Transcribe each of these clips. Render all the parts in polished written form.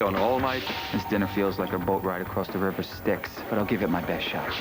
On all night? This dinner feels like a boat ride across the river Styx, but I'll give it my best shot.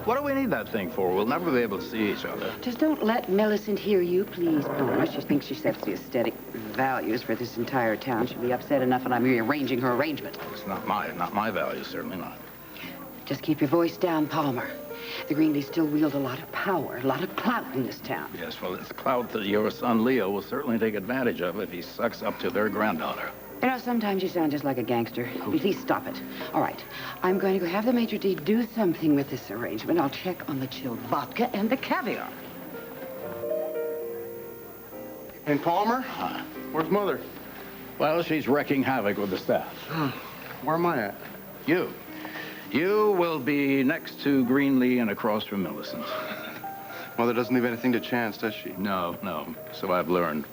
What do we need that thing for? We'll never be able to see each other. Just don't let Millicent hear you, please, Palmer. She thinks she sets the aesthetic values for this entire town. She'll be upset enough when I'm rearranging her arrangement. It's not my values, certainly not. Just keep your voice down, Palmer. The Greenlees still wield a lot of power, a lot of clout in this town. Yes, well, it's a clout that your son Leo will certainly take advantage of if he sucks up to their granddaughter. You know, sometimes you sound just like a gangster. Please stop it. All right, I'm going to go have the maitre d' do something with this arrangement. I'll check on the chilled vodka and the caviar. And Palmer? Where's Mother? Well, she's wreaking havoc with the staff. Where am I at? You will be next to Greenlee and across from Millicent. Mother doesn't leave anything to chance, does she? No, so I've learned.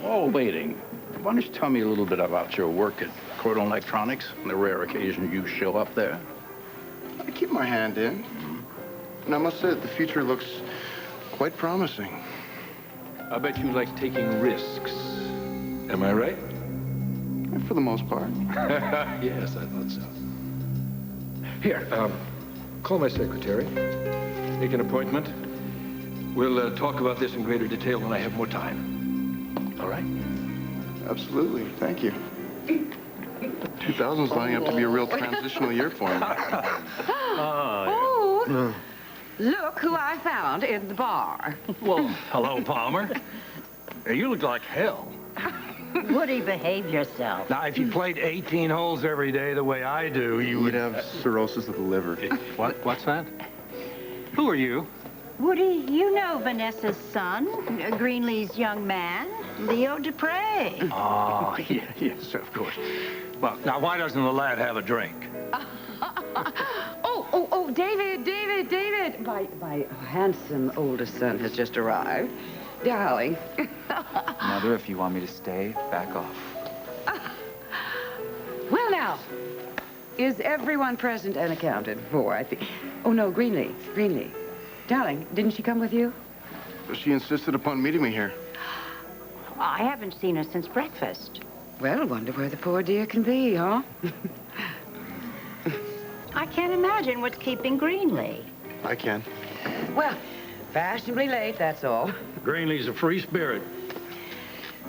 While waiting, why don't you tell me a little bit about your work at Cordon Electronics on the rare occasion you show up there? I keep my hand in. And I must say that the future looks quite promising. I bet you like taking risks. Am I right? For the most part. Yes, I thought so. Here, call my secretary. Make an appointment. We'll talk about this in greater detail when I have more time. All right? Absolutely. Thank you. 2000's lining up to be a real transitional year for me. Oh, look who I found in the bar. Well, hello, Palmer. Hey, you look like hell. Woody, behave yourself. Now, if you played 18 holes every day the way I do, you would... You'd have cirrhosis of the liver. What's that? Who are you? Woody, you know Vanessa's son, Greenlee's young man, Leo Dupre. Oh, yes, of course. Well, now, why doesn't the lad have a drink? Oh, David. My handsome oldest son has just arrived. Darling. Mother, if you want me to stay, back off. Well, now, is everyone present and accounted for, I think? Oh, no, Greenlee. Darling, didn't she come with you? She insisted upon meeting me here. I haven't seen her since breakfast. Well, wonder where the poor dear can be, huh? I can't imagine what's keeping Greenlee. I can. Well, fashionably late, that's all. Greenlee's a free spirit.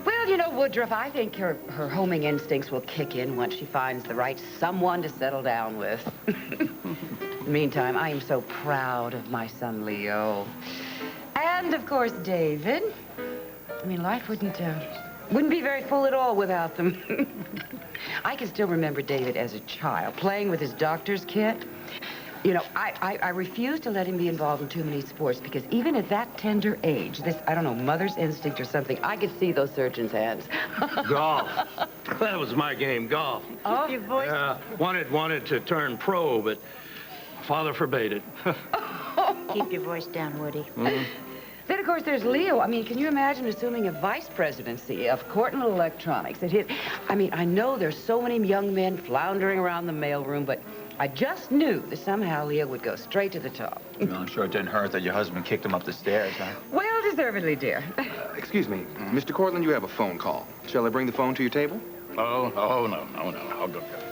Well, you know, Woodruff, I think her homing instincts will kick in once she finds the right someone to settle down with. Meantime, I am so proud of my son, Leo. And, of course, David. I mean, life wouldn't be very full at all without them. I can still remember David as a child, playing with his doctor's kit. You know, I refuse to let him be involved in too many sports because even at that tender age, this, I don't know, mother's instinct or something, I could see those surgeons' hands. Golf. That was my game, golf. Oh, Your voice... Wanted to turn pro, but father forbade it. Keep your voice down, Woody. Then, of course, there's Leo. I mean, can you imagine assuming a vice presidency of Greenlee Electronics? I mean, I know there's so many young men floundering around the mailroom, but I just knew that somehow Leo would go straight to the top. Well, I'm sure it didn't hurt that your husband kicked him up the stairs, huh? Well, deservedly, dear. Excuse me, Mr. Cortland, you have a phone call. Shall I bring the phone to your table? Oh, no. I'll go get it.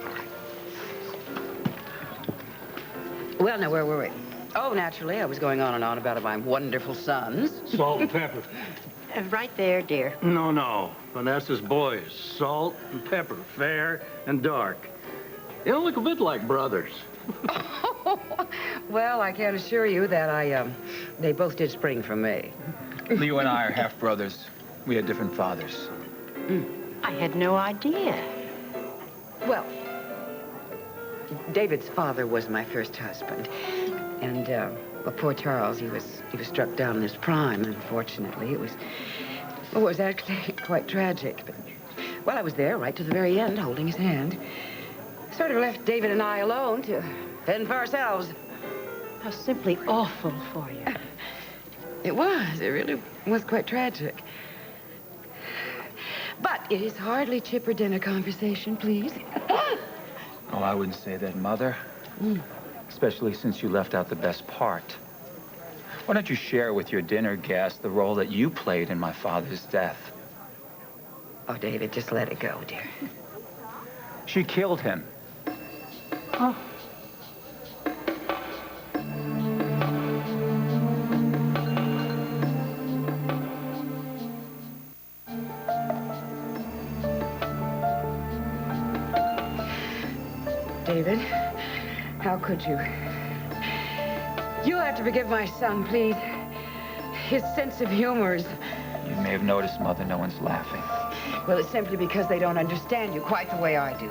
Well, now, where were we? Oh, naturally, I was going on and on about my wonderful sons. Salt and pepper. Right there, dear. No. Vanessa's boys. Salt and pepper. Fair and dark. They don't look a bit like brothers. Well, I can assure you that they both did spring from me. Leo and I are half-brothers. We had different fathers. I had no idea. Well, David's father was my first husband. And, well, poor Charles, he was struck down in his prime, unfortunately. It was actually quite tragic. But, well, I was there right to the very end, holding his hand. Sort of left David and I alone to fend for ourselves. How simply awful for you. It really was quite tragic. But it is hardly chipper dinner conversation, please. Oh, I wouldn't say that, Mother. Especially since you left out the best part. Why don't you share with your dinner guests the role that you played in my father's death? Oh, David, just let it go, dear. She killed him. Oh. David, how could you? You'll have to forgive my son, please. His sense of humor is... You may have noticed, Mother, no one's laughing. Well, it's simply because they don't understand you quite the way I do.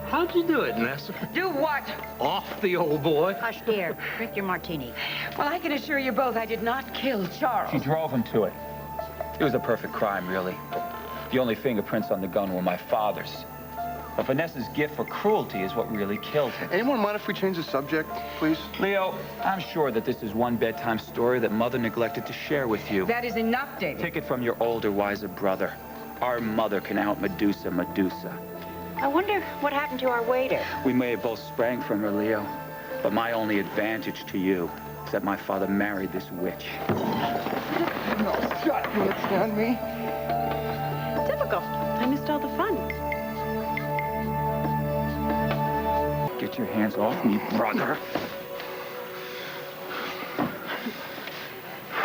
How'd you do it, Vanessa? Do what? Off the old boy. Hush, dear. Drink your martini. Well, I can assure you both I did not kill Charles. She drove him to it. It was a perfect crime, really. The only fingerprints on the gun were my father's. But Vanessa's gift for cruelty is what really killed him. Anyone mind if we change the subject, please? Leo, I'm sure that this is one bedtime story that Mother neglected to share with you. That is enough, David. Take it from your older, wiser brother. Our mother can out Medusa. I wonder what happened to our waiter. We may have both sprang from her, Leo. But my only advantage to you is that my father married this witch. No, shut! You understand me? Typical. I missed all the fun. Get your hands off me, brother.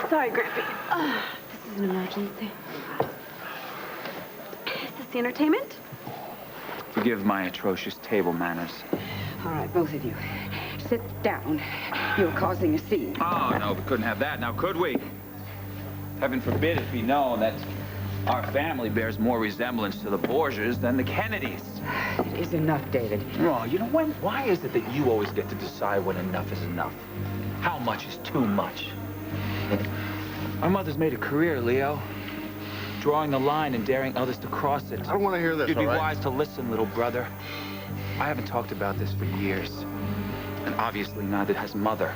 Sorry, Grampy. This is an emergency. Is this the entertainment? Forgive my atrocious table manners. All right, both of you. Sit down. You're causing a scene. Oh, no, we couldn't have that now, could we? Heaven forbid it be known that our family bears more resemblance to the Borgias than the Kennedys. It is enough, David. Oh, you know, why is it that you always get to decide when enough is enough? How much is too much? Our mother's made a career, Leo. Drawing the line and daring others to cross it. I don't want to hear this, You'd be all right? wise to listen, little brother. I haven't talked about this for years. And obviously neither has Mother.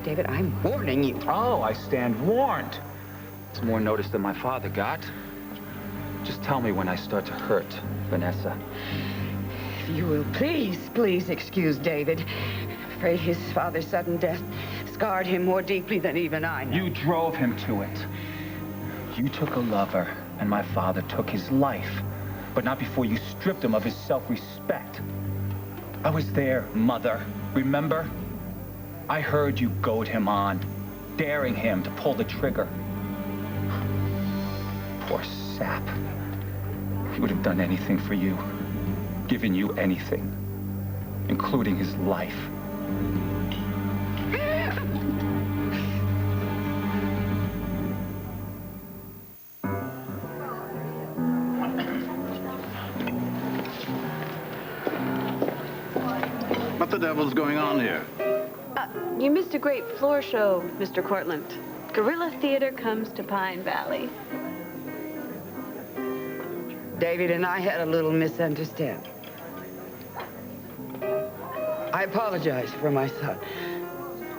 David, I'm warning you. Oh, I stand warned. It's more notice than my father got. Just tell me when I start to hurt, Vanessa. If you will please excuse David. I'm afraid his father's sudden death scarred him more deeply than even I know. You drove him to it. You took a lover, and my father took his life. But not before you stripped him of his self-respect. I was there, Mother. Remember? I heard you goad him on, daring him to pull the trigger. Poor sap. He would have done anything for you. Given you anything. Including his life. What the devil's going on here? You missed a great floor show, Mr. Cortland. Guerrilla theater comes to Pine Valley. David and I had a little misunderstanding. I apologize for my son.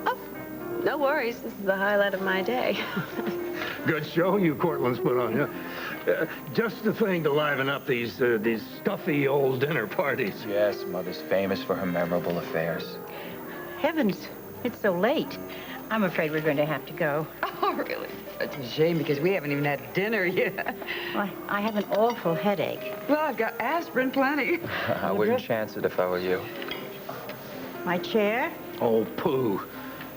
Oh, no worries. This is the highlight of my day. Good show you Cortland's put on, yeah. Just the thing to liven up these stuffy old dinner parties. Yes, Mother's famous for her memorable affairs. Heavens, it's so late. I'm afraid we're going to have to go. Oh, really? That's a shame because we haven't even had dinner yet. Well, I have an awful headache. Well, I've got aspirin plenty. I wouldn't chance it if I were you. My chair? Oh, pooh.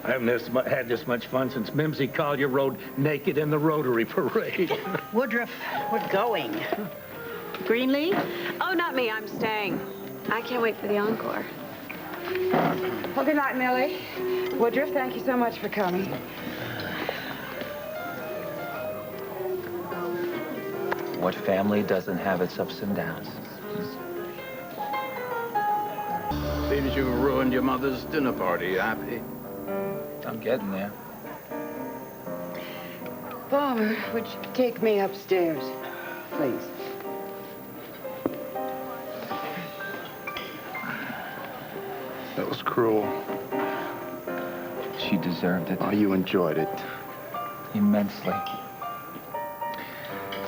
I haven't had this much fun since Mimsy Collier rode naked in the Rotary Parade. Woodruff, we're going. Greenlee? Oh, not me. I'm staying. I can't wait for the encore. Well, good night, Millie. Woodruff, thank you so much for coming. What family doesn't have its ups and downs? Seems you ruined your mother's dinner party. You happy? I'm getting there. Palmer, would you take me upstairs, please? That was cruel. She deserved it. Oh, you enjoyed it. Immensely.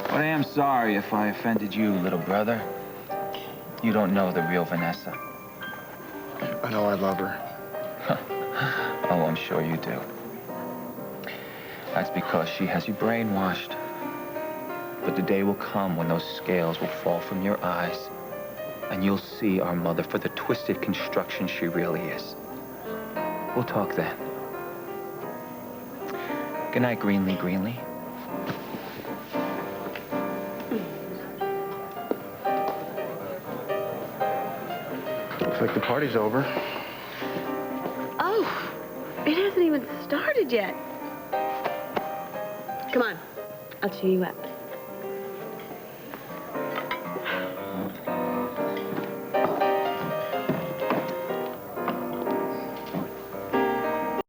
But I am sorry if I offended you, little brother. You don't know the real Vanessa. I know I love her. Oh, I'm sure you do. That's because she has you brainwashed. But the day will come when those scales will fall from your eyes, and you'll see our mother for the twisted construction she really is. We'll talk then. Good night, Greenlee. Looks like the party's over. Oh, it hasn't even started yet. Come on, I'll cheer you up.